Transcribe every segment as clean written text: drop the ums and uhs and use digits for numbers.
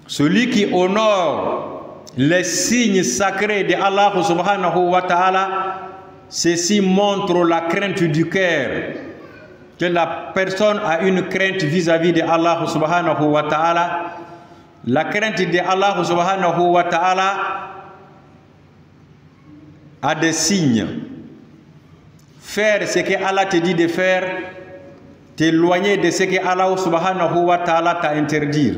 Celui qui honore les signes sacrés de Allah subhanahu wa ta'ala, ceci montre la crainte du cœur, que la personne a une crainte vis-à-vis de Allah subhanahu wa ta'ala. La crainte de Allah subhanahu wa ta'ala a des signes. Faire ce que Allah te dit de faire, t'éloigner de ce que Allah subhanahu wa ta'ala t'a interdit.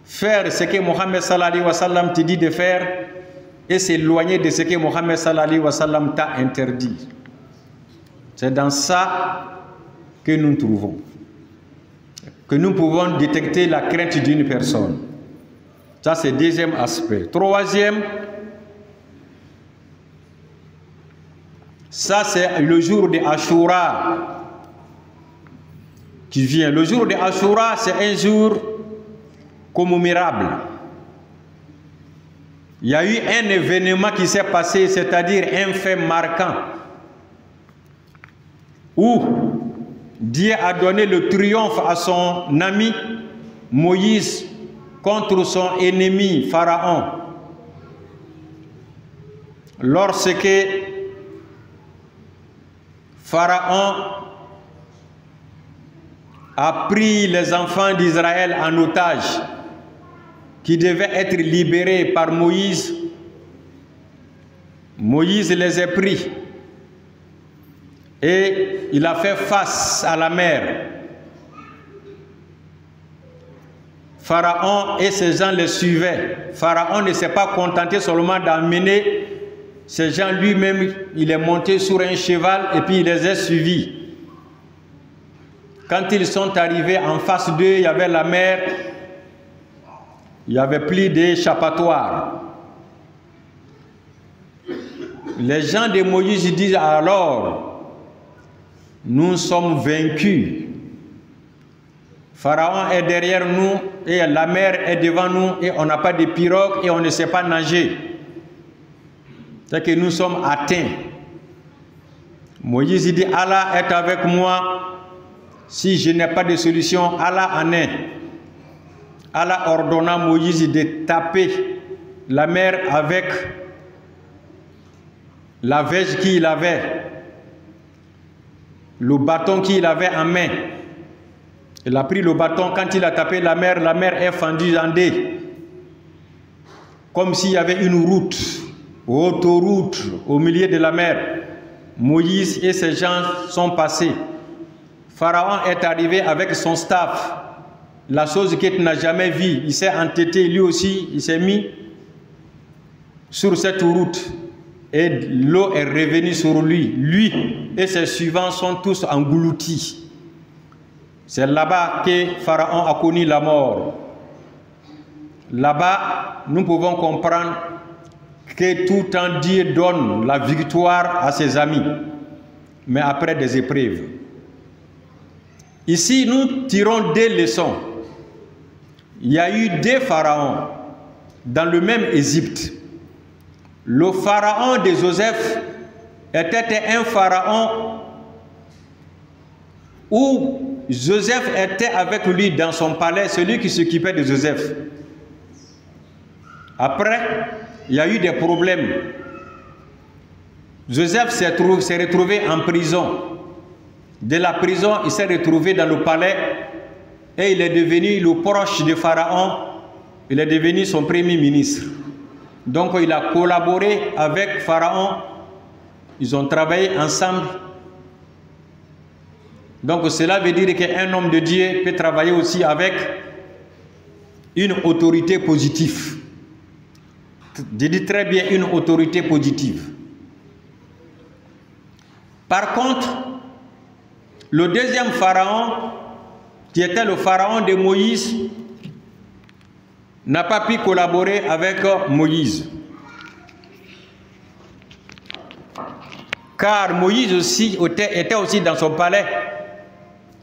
Faire ce que Mohammed sallallahu alayhi wa sallam te dit de faire et s'éloigner de ce que Mohammed sallallahu alayhi wa sallam t'a interdit. C'est dans ça que nous trouvons, que nous pouvons détecter la crainte d'une personne. Ça, c'est le deuxième aspect. Troisième, ça c'est le jour de Ashura qui vient. Le jour de Ashura, c'est un jour commémorable. Il y a eu un événement qui s'est passé, c'est-à-dire un fait marquant, où Dieu a donné le triomphe à son ami Moïse contre son ennemi Pharaon. Lorsque Pharaon a pris les enfants d'Israël en otage, qui devaient être libérés par Moïse, Moïse les a pris et il a fait face à la mer. Pharaon et ses gens les suivaient. Pharaon ne s'est pas contenté seulement d'emmener ces gens lui-même, il est monté sur un cheval et puis il les a suivis. Quand ils sont arrivés en face d'eux, il y avait la mer, il n'y avait plus d'échappatoire. Les gens de Moïse disent alors, nous sommes vaincus. Pharaon est derrière nous et la mer est devant nous et on n'a pas de pirogue et on ne sait pas nager. C'est que nous sommes atteints. Moïse dit, Allah est avec moi. Si je n'ai pas de solution, Allah en est. Allah ordonna à Moïse de taper la mer avec la verge qu'il avait, le bâton qu'il avait en main. Il a pris le bâton, quand il a tapé la mer est fendue en deux, comme s'il y avait une route, autoroute au milieu de la mer. Moïse et ses gens sont passés. Pharaon est arrivé avec son staff, la chose que tu n'as jamais vue. Il s'est entêté, lui aussi, il s'est mis sur cette route et l'eau est revenue sur lui. Lui et ses suivants sont tous engloutis. C'est là-bas que Pharaon a connu la mort. Là-bas, nous pouvons comprendre que tout temps Dieu donne la victoire à ses amis, mais après des épreuves. Ici, nous tirons des leçons. Il y a eu deux pharaons dans le même Égypte. Le pharaon de Joseph était un pharaon où Joseph était avec lui dans son palais, celui qui s'occupait de Joseph. Après, il y a eu des problèmes. Joseph s'est retrouvé en prison. De la prison, il s'est retrouvé dans le palais et il est devenu le proche de Pharaon. Il est devenu son premier ministre. Donc il a collaboré avec Pharaon. Ils ont travaillé ensemble. Donc cela veut dire qu'un homme de Dieu peut travailler aussi avec une autorité positive. Je dis très bien une autorité positive. Par contre, le deuxième pharaon, qui était le pharaon de Moïse, n'a pas pu collaborer avec Moïse. Car Moïse aussi était aussi dans son palais.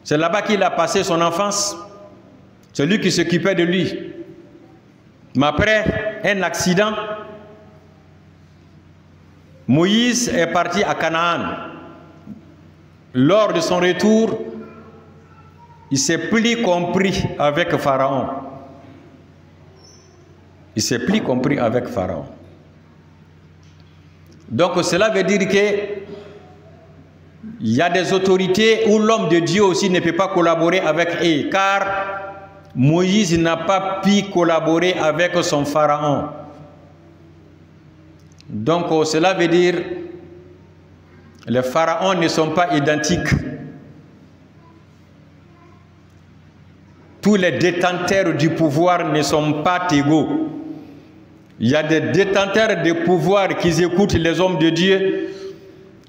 C'est là-bas qu'il a passé son enfance. C'est lui qui s'occupait de lui. Mais après un accident, Moïse est parti à Canaan. Lors de son retour, il s'est plus compris avec Pharaon. Il s'est plus compris avec Pharaon. Donc cela veut dire que il y a des autorités où l'homme de Dieu aussi ne peut pas collaborer avec eux, car Moïse n'a pas pu collaborer avec son Pharaon. Donc cela veut dire que les pharaons ne sont pas identiques. Tous les détenteurs du pouvoir ne sont pas égaux. Il y a des détenteurs de pouvoir qui écoutent les hommes de Dieu,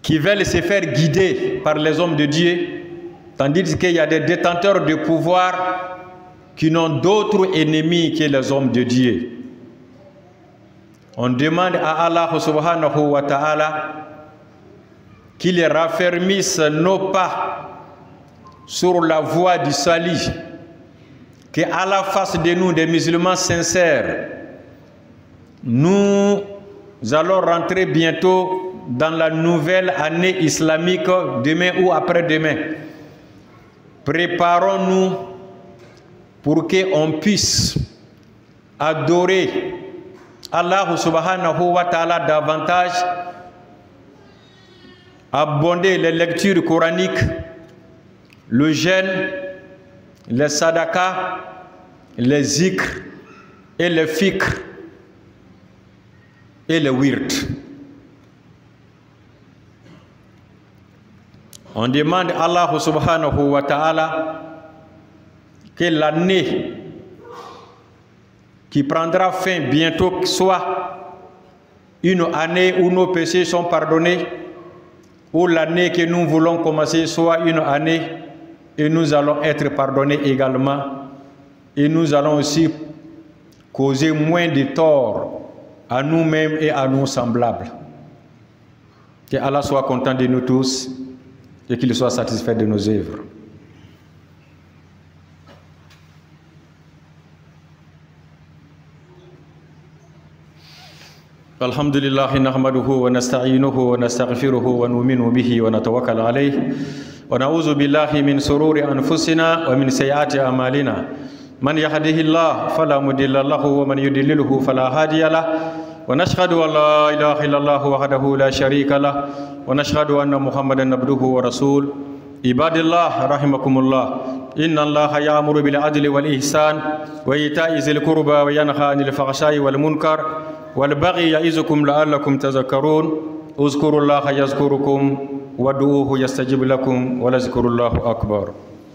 qui veulent se faire guider par les hommes de Dieu, tandis qu'il y a des détenteurs de pouvoir qui n'ont d'autres ennemis que les hommes de Dieu. On demande à Allah subhanahu wa ta'ala qu'il raffermisse nos pas sur la voie du salut, que Allah fasse de nous des musulmans sincères. Nous allons rentrer bientôt dans la nouvelle année islamique, demain ou après-demain. Préparons-nous pour qu'on puisse adorer Allah subhanahu wa ta'ala davantage, abonder les lectures coraniques, le jeûne, les sadakas, les zikrs et les fikrs et les wird. On demande à Allah subhanahu wa ta'ala que l'année qui prendra fin bientôt soit une année où nos péchés sont pardonnés, ou l'année que nous voulons commencer soit une année et nous allons être pardonnés également, et nous allons aussi causer moins de tort à nous-mêmes et à nos semblables. Que Allah soit content de nous tous et qu'il soit satisfait de nos œuvres. Alhamdulillah, nahmaduhu wa nasta'inuhu wa nastaghfiruhu wa nu'minu bihi wa natawakkal alayhi wa na'udhu billahi min sururi anfusina wa min sayyiati a'malina. Man yahdihillahu fala mudilla lahu wa man yudlilhu fala hadiya lahu. Wa nashhadu an la ilaha illallah wahdahu la sharika lahu wa nashhadu anna Muhammadan abduhu wa rasul. Ibadillah rahimakumullah. Inna Allaha ya'muru bil adli wal ihsan wa ita'i zil qurba wa yanha 'anil fahsha'i wal munkar wal baghi ya'izukum la'allakum tadhakkarun. Uzkurullaha yazkurukum wad'uuhu yastajib lakum wa lazkurullahi akbar.